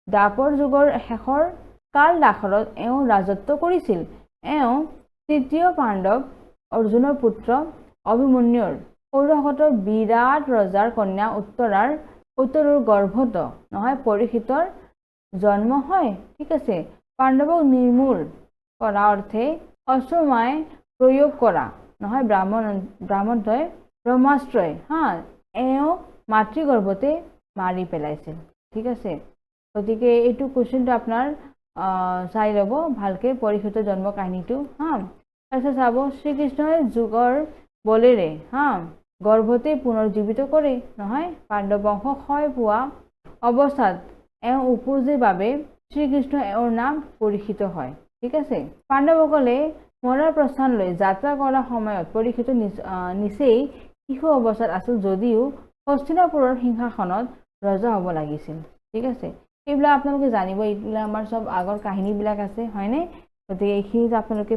দ্বাপৰ যুগৰ শেষৰ কাল দাখৰত এওঁ ৰাজত্ব কৰিছিল এওঁ তৃতীয় পাণ্ডৱ অৰ্জুনৰ পুত্ৰ অভিমন্যুৰ সৌৰশত বিৰাট ৰজাৰ কন্যা উত্তৰৰ গৰ্ভত নহয় পৰীক্ষিতৰ জন্ম হয় ঠিক আছে পাণ্ডৱক নিৰ্মূল কৰা অৰ্থে অশ্বমায় প্ৰয়োগ কৰা নহয় ব্ৰাহ্মণই ব্ৰহ্মাস্ত্ৰই এওঁ মাতৃগৰ্ভতে মাৰি পেলাইছিল ঠিক আছে গতিকে এইটো কুৱেশ্যনটো আপোনাৰ চাই ল'ব ভালকে পৰীক্ষিত জন্ম কাহিনীটো তাৰপিছত চাব শ্ৰীকৃষ্ণই যুগৰ বলেৰে গৰ্ভতে পুনৰ্জীৱিত কৰে নহয় পাণ্ডৱ বংশ ক্ষয় পোৱা অৱস্থাত এওঁ উপজে বাবে শ্ৰীকৃষ্ণ এওঁৰ নাম পৰীক্ষিত হয় ঠিক আছে পাণ্ডৱসকলে মৰাৰ প্ৰস্থানলৈ যাত্ৰা কৰাৰ সময়ত পৰীক্ষিত নিচেই শিশু অৱস্থাত আছিল যদিও হস্তিনাপুৰৰ সিংহাসনত ৰজা হ'ব লাগিছিল ঠিক আছে এইবিলাক আপোনালোকে জানিব এইবিলাক আমাৰ চব আগৰ কাহিনীবিলাক আছে হয়নে গতিকে এইখিনিত আপোনালোকে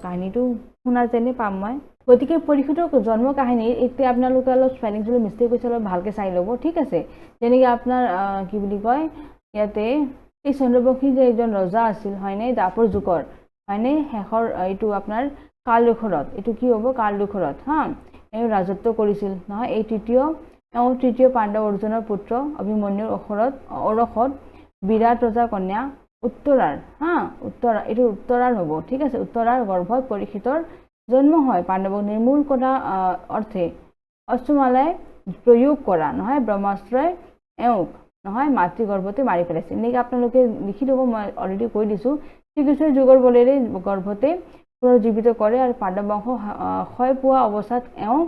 কাহিনীটো শুনাৰ যেনে পাম মই গতিকে পৰীক্ষিতৰ জন্ম কাহিনীৰ এতিয়া আপোনালোকে অলপ স্পেলিং মিষ্টেক হৈছে অলপ ভালকৈ চাই ল'ব ঠিক আছে যেনেকৈ আপোনাৰ কি বুলি কয় ইয়াতে এই চন্দ্ৰবংশী যে এজন ৰজা আছিল হয়নে দ্বাপৰ যুগৰ হয়নে শেষৰ এইটো আপোনাৰ কালদখৰত এইটো কি হ'ব কালদখৰত এওঁ ৰাজত্ব কৰিছিল নহয় এই তৃতীয় পাণ্ডৱ অৰ্জুনৰ পুত্ৰ অভিমন্যুৰ ঔৰসত বিৰাট ৰজাৰ কন্যা উত্তৰাৰ এইটো উত্তৰাৰ হ'ব ঠিক আছে উত্তৰাৰ গৰ্ভত পৰীক্ষিতৰ জন্ম হয় পাণ্ডৱক নিৰ্মূল কৰা অৰ্থে অশ্বমালাই প্ৰয়োগ কৰা নহয় ব্ৰহ্মাস্ত্ৰই এওঁক নহয় মাতৃগৰ্ভতে মাৰি পেলাইছিল এনেকৈ আপোনালোকে লিখি ল'ব মই অলৰেডি কৈ দিছোঁ শ্ৰীকৃষ্ণৰ যুগৰ বলেৰে গৰ্ভতে পুনৰ্জীৱিত কৰে আৰু পাণ্ডৱ বংশ ক্ষয় পোৱা অৱস্থাত এওঁ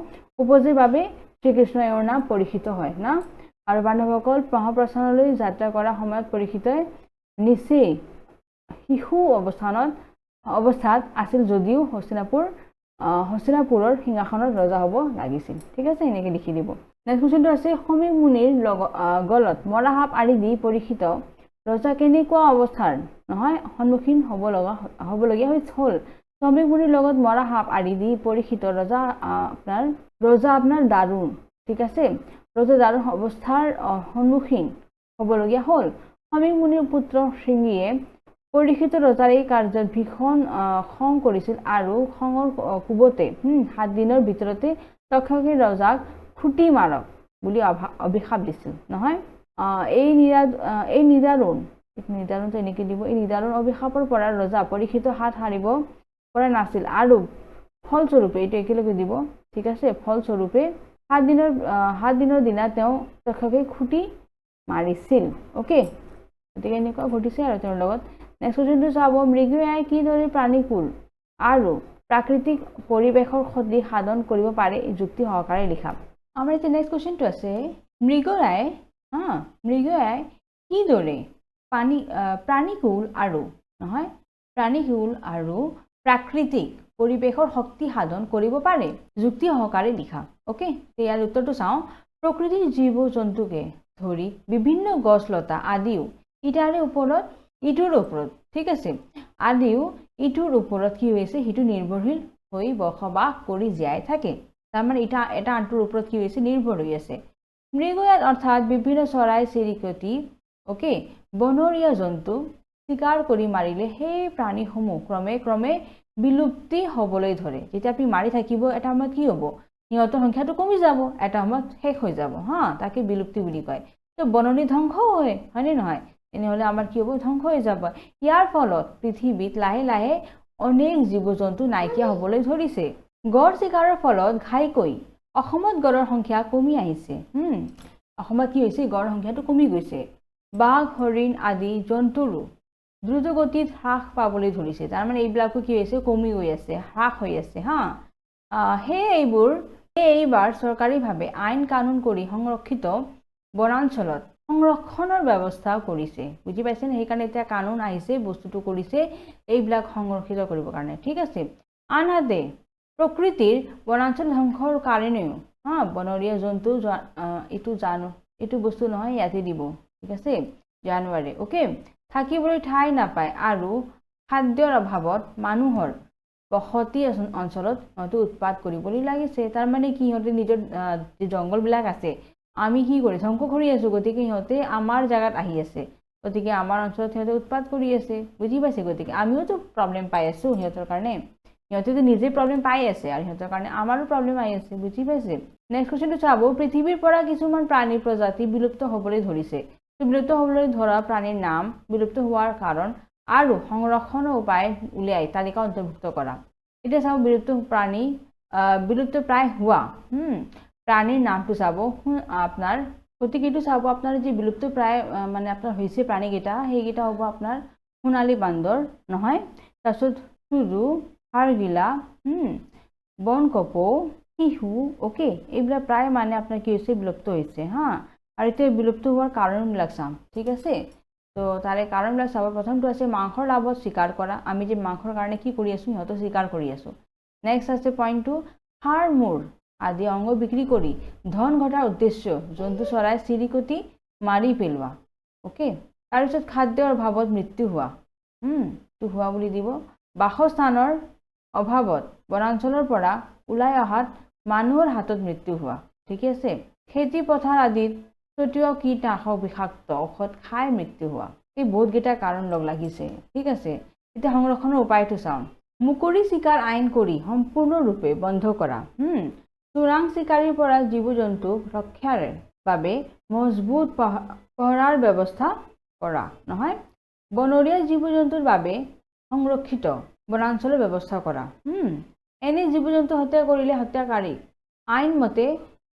উপজিৰ বাবে শ্ৰীকৃষ্ণ এওঁৰ নাম পৰীক্ষিত হয় আৰু পাণ্ডৱসকল মহাপ্ৰস্থানলৈ যাত্ৰা কৰাৰ সময়ত পৰীক্ষিতই নিচেই শিশু অৱস্থাত আছিল যদিও হস্তিনাপুৰৰ সিংহাসনত ৰজা হ'ব লাগিছিল ঠিক আছে এনেকৈ লিখি দিব নেক্সট কুৱেশ্যনটো আছে শ্ৰমিক মুনিৰ গলত মৰাসাপ আৰি দি পৰীক্ষিত ৰজা কেনেকুৱা অৱস্থাৰ নহয় সন্মুখীন হ'বলগীয়া হ'ল শ্ৰমিক মুনিৰ লগত মৰাসাপ আৰি দি পৰীক্ষিত ৰজা আপোনাৰ দাৰুণ ঠিক আছে ৰজা দাৰুণ অৱস্থাৰ সন্মুখীন হ'বলগীয়া হ'ল শ্ৰমিক মুনিৰ পুত্ৰ শৃংগীয়ে পৰীক্ষিত ৰজাৰ এই কাৰ্যত ভীষণ খং কৰিছিল আৰু খঙৰ কোবতে 7 দিনৰ ভিতৰতে তক্ষকে ৰজাক খুটি মাৰক বুলি অভিশাপ দিছিল নহয়। এই নিদাৰুণ এনেকৈ দিব। এই নিদাৰুণ অভিশাপৰ পৰা ৰজা পৰীক্ষিত হাত সাৰিব পৰা নাছিল আৰু ফলস্বৰূপে এইটো একেলগে দিব, ঠিক আছে। ফলস্বৰূপে 7 দিনৰ দিনা তেওঁ তক্ষকে খুটি মাৰিছিল। অ'কে, গতিকে এনেকুৱা ঘটিছে আৰু তেওঁৰ লগত। নেক্সট কুৱেশ্যনটো চাব, মৃগয়াই কিদৰে প্ৰাণীকুল আৰু প্ৰাকৃতিক পৰিৱেশৰ ক্ষতি সাধন কৰিব পাৰে যুক্তি সহকাৰে লিখা। আমাৰ এতিয়া নেক্সট কুৱেশ্যনটো আছে, মৃগয়াই কিদৰে প্ৰাণীকুল আৰু প্ৰাকৃতিক পৰিৱেশৰ শক্তি সাধন কৰিব পাৰে যুক্তি সহকাৰে লিখা। অ'কে, ইয়াৰ উত্তৰটো চাওঁ। প্ৰকৃতিৰ জীৱ জন্তুকে ধৰি বিভিন্ন গছ লতা আদিও ইটোৰ ওপৰত ঠিক আছে, আদিও ইটোৰ ওপৰত কি হৈছে সিটো নিৰ্ভৰশীল হৈ বসবাস কৰি জীয়াই থাকে। তাৰমানে এটা আনটোৰ ওপৰত কি হৈছে নিৰ্ভৰ হৈ আছে। মৃগয়াত অৰ্থাৎ বিভিন্ন চৰাই চিৰিকটি অ'কে বনৰীয়া জন্তু চিকাৰ কৰি মাৰিলে সেই প্ৰাণীসমূহ ক্ৰমে বিলুপ্তি হ'বলৈ ধৰে। যেতিয়া আপুনি মাৰি থাকিব এটা সময়ত কি হ'ব, সিহঁতৰ সংখ্যাটো কমি যাব, এটা সময়ত শেষ হৈ যাব তাকে বিলুপ্তি বুলি কয়। তো বননি ধ্বংস হয়নে নহয়, তেনেহ'লে আমাৰ কি হ'ব, ধ্বংস হৈ যাব। ইয়াৰ ফলত পৃথিৱীত লাহে লাহে অনেক জীৱ জন্তু নাইকিয়া হ'বলৈ ধৰিছে। গড় চিকাৰৰ ফলত ঘাইকৈ অসমত গড়ৰ সংখ্যা কমি আহিছে। অসমত কি হৈছে, গড়ৰ সংখ্যাটো কমি গৈছে। বাঘ হৰিণ আদি জন্তুৰো দ্ৰুতগতিত হ্ৰাস পাবলৈ ধৰিছে। তাৰমানে এইবিলাকো কি হৈছে, কমি গৈ আছে, হ্ৰাস হৈ আছে এইবাৰ চৰকাৰীভাৱে আইন কানুন কৰি সংৰক্ষিত বনাঞ্চলত সংৰক্ষণৰ ব্যৱস্থা কৰিছে। বুজি পাইছেনে? সেইকাৰণে এতিয়া কানুন আহিছে, বস্তুটো কৰিছে এইবিলাক সংৰক্ষিত কৰিবৰ কাৰণে, ঠিক আছে। আনহাতে প্ৰকৃতিৰ বনাঞ্চল ধ্বংসৰ কাৰণেও বনৰীয়া জন্তু এইটো বস্তু নহয়, ইয়াতে দিব, ঠিক আছে, জানুৱাৰী। অ'কে, থাকিবলৈ ঠাই নাপায় আৰু খাদ্যৰ অভাৱত মানুহৰ বসতি অঞ্চলত উৎপাত কৰিবলৈ লাগিছে। তাৰমানে কি, সিহঁতে নিজৰ যি জংঘলবিলাক আছে আমি কি কৰি ধ্বংস কৰি আছোঁ, গতিকে সিহঁতে আমাৰ জেগাত আহি আছে, গতিকে আমাৰ অঞ্চলত সিহঁতে উৎপাত কৰি আছে। বুজি পাইছে? গতিকে আমিওতো প্ৰব্লেম পাই আছোঁ সিহঁতৰ কাৰণে, সিহঁতেতো নিজে প্ৰব্লেম পাই আছে আৰু সিহঁতৰ কাৰণে আমাৰো প্ৰব্লেম আহি আছে। বুজি পাইছে? নেক্সট কুৱেশ্যনটো চাব, পৃথিৱীৰ পৰা কিছুমান প্ৰাণীৰ প্ৰজাতি বিলুপ্ত হ'বলৈ ধৰিছে। বিলুপ্ত হ'বলৈ ধৰা প্ৰাণীৰ নাম, বিলুপ্ত হোৱাৰ কাৰণ আৰু সংৰক্ষণৰ উপায় উলিয়াই তালিকা অন্তৰ্ভুক্ত কৰা। এতিয়া চাব, বিলুপ্ত প্ৰায় হোৱা প্ৰাণীৰ নামটো চাব আপোনাৰ, গতিকে এইটো চাব আপোনাৰ যি বিলুপ্ত প্ৰায় মানে আপোনাৰ হৈছে প্ৰাণীকেইটা, সেইকেইটা হ'ব আপোনাৰ সোণালী বান্দৰ নহয়, তাৰপিছত চুৰু, হাড়গিলা, বনকপৌ, শিহু, অ'কে, এইবিলাক প্ৰায় মানে আপোনাৰ কি হৈছে, বিলুপ্ত হৈছে আৰু এতিয়া বিলুপ্ত হোৱাৰ কাৰণবিলাক চাম, ঠিক আছে। তো তাৰে কাৰণবিলাক চাব। প্ৰথমটো আছে মাংসৰ লাভত চিকাৰ কৰা। আমি যে মাংসৰ কাৰণে কি কৰি আছোঁ, সিহঁতক চিকাৰ কৰি আছোঁ। নেক্সট আছে পইণ্টটো, হাড় মূৰ আদি অংগ বিক্ৰী কৰি ধন ঘটাৰ উদ্দেশ্য জন্তু চৰাই চিৰিকটি মাৰি পেলোৱা। অ'কে, তাৰপিছত খাদ্যৰ অভাৱত মৃত্যু হোৱা, হোৱা বুলি দিব। বাসস্থানৰ অভাৱত বনাঞ্চলৰ পৰা ওলাই অহাত মানুহৰ হাতত মৃত্যু হোৱা, ঠিক আছে। খেতি পথাৰ আদিত ছটিওৱা কীটনাশক বিষাক্ত ঔষধ খাই মৃত্যু হোৱা। এই বহুতকেইটা কাৰণ লগ লাগিছে, ঠিক আছে। এতিয়া সংৰক্ষণৰ উপায়টো চাওঁ। মুকলি চিকাৰ আইন কৰি সম্পূৰ্ণৰূপে বন্ধ কৰা। চোৰাং চিকাৰীৰ পৰা জীৱ জন্তু ৰক্ষাৰ বাবে মজবুত পহৰাৰ ব্যৱস্থা কৰা নহয়। বনৰীয়া জীৱ জন্তুৰ বাবে সংৰক্ষিত বনাঞ্চলৰ ব্যৱস্থা কৰা। এনে জীৱ জন্তু হত্যা কৰিলে হত্যাকাৰীক আইনমতে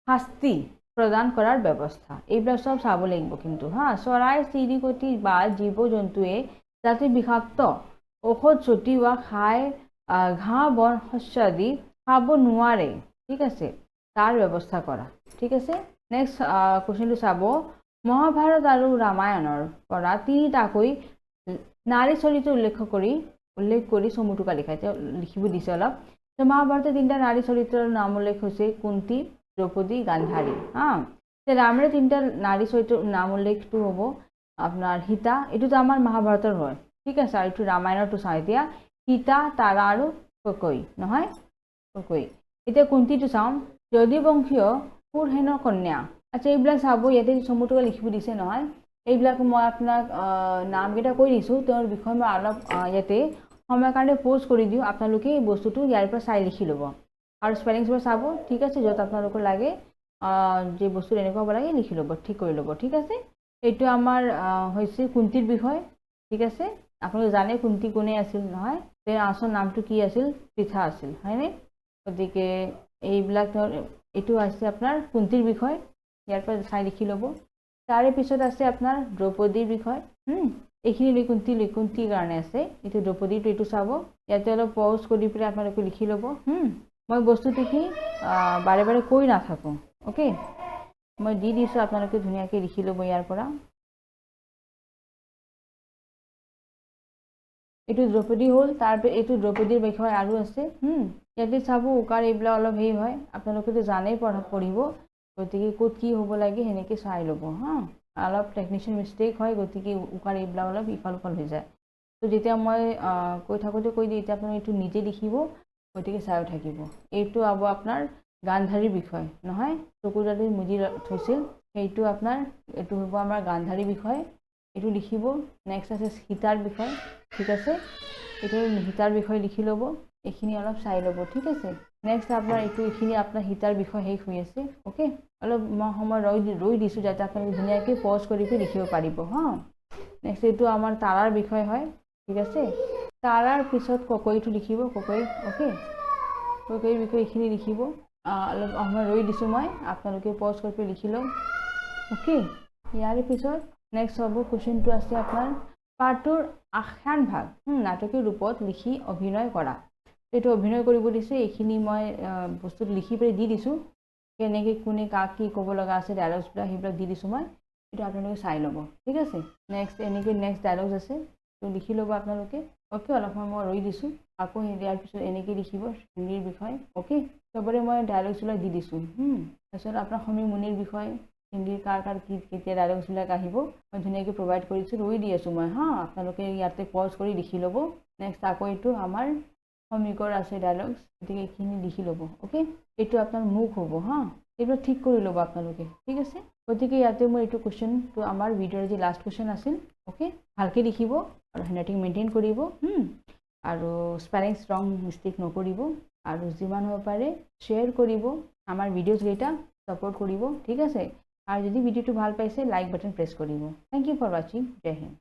শাস্তি প্ৰদান কৰাৰ ব্যৱস্থা। এইবিলাক চব চাব লাগিব কিন্তু চৰাই চিৰিকটি বা জীৱ জন্তুৱে যাতে বিষাক্ত ঔষধ ছটিওৱা খাই ঘাঁহ বন শস্য আদি খাব নোৱাৰে, ঠিক আছে, তাৰ ব্যৱস্থা কৰা, ঠিক আছে। নেক্সট কুৱেশ্যনটো চাব, মহাভাৰত আৰু ৰামায়ণৰ পৰা 3টাকৈ নাৰী চৰিত্ৰ উল্লেখ কৰি চমুটোকা লিখা। এতিয়া লিখিব দিছে অলপ। তো মহাভাৰতৰ 3টা নাৰী চৰিত্ৰৰ নাম উল্লেখ হৈছে কুন্তি, দ্ৰৌপদী, গান্ধাৰী। ৰামৰ 3টা নাৰী চৰিত্ৰৰ নাম উল্লেখটো হ'ব আপোনাৰ সীতা, এইটোতো আমাৰ মহাভাৰতৰ হয়, ঠিক আছে। আৰু এইটো ৰামায়ণৰটো চাওঁ এতিয়া, সীতা, তাৰা আৰু কৈকেয়ী নহয়, কৈকেয়ী। এতিয়া কুন্তিটো চাওঁ, যদুবংশীয় সুৰসেনৰ কন্যা। আচ্ছা, এইবিলাক চাব, ইয়াতে চমুটোকা লিখিব দিছে নহয়। এইবিলাক মই আপোনাক নামকেইটা কৈ দিছোঁ, তেওঁৰ বিষয়ে মই অলপ ইয়াতে সময়ৰ কাৰণে প'জ কৰি দিওঁ, আপোনালোকে এই বস্তুটো ইয়াৰ পৰা চাই লিখি ল'ব আৰু স্পেলিংছবোৰ চাব, ঠিক আছে। য'ত আপোনালোকৰ লাগে যে বস্তু এনেকুৱা হ'ব লাগে লিখি ল'ব, ঠিক কৰি ল'ব, ঠিক আছে। এইটো আমাৰ হৈছে কুন্তীৰ বিষয়, ঠিক আছে। আপোনালোকে জানে কুন্তী কোনে আছিল নহয়, তেওঁৰ আচল নামটো কি আছিল, পৃথা আছিল, হয়নে? গতিকে এইবিলাক এইটো আছে আপোনাৰ কুন্তীৰ বিষয়, ইয়াৰ পৰা চাই লিখি ল'ব। তাৰে পিছত আছে আপোনাৰ দ্ৰৌপদীৰ বিষয়। এইখিনি কুন্তীৰ কাৰণে আছে, এইটো দ্ৰৌপদীটো এইটো চাব, ইয়াতে অলপ পজ কৰি পেলাই আপোনালোকে লিখি ল'ব। মই বস্তুটো কি বাৰে বাৰে কৈ নাথাকোঁ, অ'কে। মই দি দিছোঁ, আপোনালোকে ধুনীয়াকৈ লিখি ল'ব ইয়াৰ পৰা। এইটো দ্ৰৌপদী হ'ল, এইটো দ্ৰৌপদীৰ বিষয় আৰু আছে। ইয়াতে চাব উকাৰ এইবিলাক অলপ হেৰি হয়, আপোনালোকেতো জানেই পঢ়িব, গতিকে ক'ত কি হ'ব লাগে সেনেকৈ চাই ল'ব হা। অলপ টেকনিচিয়ান মিষ্টেক হয়, গতিকে উকাৰ এইবিলাক অলপ ইফাল সিফাল হৈ যায়। তো যেতিয়া মই কৈ থাকোঁতে কৈ দিওঁ, এতিয়া আপুনি এইটো নিজে লিখিব, গতিকে চাইও থাকিব। এইটো হ'ব আপোনাৰ গান্ধাৰীৰ বিষয় নহয়, চকুদালি মুদি থৈছিল, সেইটো আপোনাৰ এইটো হ'ব আমাৰ গান্ধাৰীৰ বিষয়, এইটো লিখিব। নেক্সট আছে সীতাৰ বিষয়, ঠিক আছে। এইটো সীতাৰ বিষয়ে লিখি ল'ব, এইখিনি অলপ চাই ল'ব, ঠিক আছে। নেক্সট আপোনাৰ এইখিনি আপোনাৰ সীতাৰ বিষয় শেষ হৈ আছে, অ'কে। অলপ মই সময় ৰৈ দিছোঁ যাতে আপোনালোকে ধুনীয়াকৈ পজ কৰি লিখিব পাৰিব হা। নেক্সট এইটো আমাৰ তাৰাৰ বিষয় হয়, ঠিক আছে। তাৰাৰ পিছত ককৈটো লিখিব, ককৈ, অ'কে। ককৈৰ বিষয়ে এইখিনি লিখিব, অলপ সময় ৰৈ দিছোঁ মই, আপোনালোকে পজ কৰি লিখি লওক, অ'কে। ইয়াৰ পিছত নেক্সট হ'ব কুৱেশ্যনটো আছে আপোনাৰ পাঠটোৰ আখ্যান ভাগ নাটকীয় ৰূপত লিখি অভিনয় কৰা। এইটো অভিনয় কৰিব দিছে, এইখিনি মই বস্তুটো লিখি পেলাই দি দিছোঁ, কেনেকৈ কোনে কাক কি ক'ব লগা আছে, ডায়লগছবিলাক সেইবিলাক দি দিছোঁ মই, এইটো আপোনালোকে চাই ল'ব, ঠিক আছে। নেক্সট এনেকৈ নেক্সট ডায়লগছ আছে, তো লিখি ল'ব আপোনালোকে, অ'কে। অলপ সময় মই ৰৈ দিছোঁ, আকৌ ইয়াৰ পিছত এনেকৈ লিখিব হিন্দীৰ বিষয়, অ'কে। চবৰে মই ডায়লগছবিলাক দি দিছোঁ। তাৰপিছত আপোনাৰ সমীৰ মুনিৰ বিষয়, হিন্দীৰ কাৰ কি কেতিয়া ডায়লগছবিলাক আহিব মই ধুনীয়াকৈ প্ৰভাইড কৰিছোঁ, ৰৈ দি আছোঁ মই হা। আপোনালোকে ইয়াতে পজ কৰি লিখি ল'ব। নেক্সট আকৌ এইটো আমাৰ সমীকৰ আছে ডায়লগছ, গতিকে এইখিনি লিখি ল'ব, অ'কে। এইটো আপোনাৰ মুখ হ'ব হা, এইবিলাক ঠিক কৰি ল'ব আপোনালোকে, ঠিক আছে। গতিকে ইয়াতে মই এইটো কুৱেশ্যনটো আমাৰ ভিডিঅ'ৰ যি লাষ্ট কুৱেশ্যন আছিল, অ'কে। ভালকৈ লিখিব আৰু হেণ্ডৰাইটিং মেইনটেইন কৰিব, আৰু স্পেলিংছ ৰং মিষ্টেক নকৰিব, আৰু যিমান হ'ব পাৰে শ্বেয়াৰ কৰিব, আমাৰ ভিডিঅ'ছকেইটা ছাপোৰ্ট কৰিব, ঠিক আছে। আৰু যদি ভিডিঅ'টো ভাল পাইছে লাইক বাটন প্ৰেছ কৰিব। থেংক ইউ ফৰ ৱাচিং, জয় হিন্দ।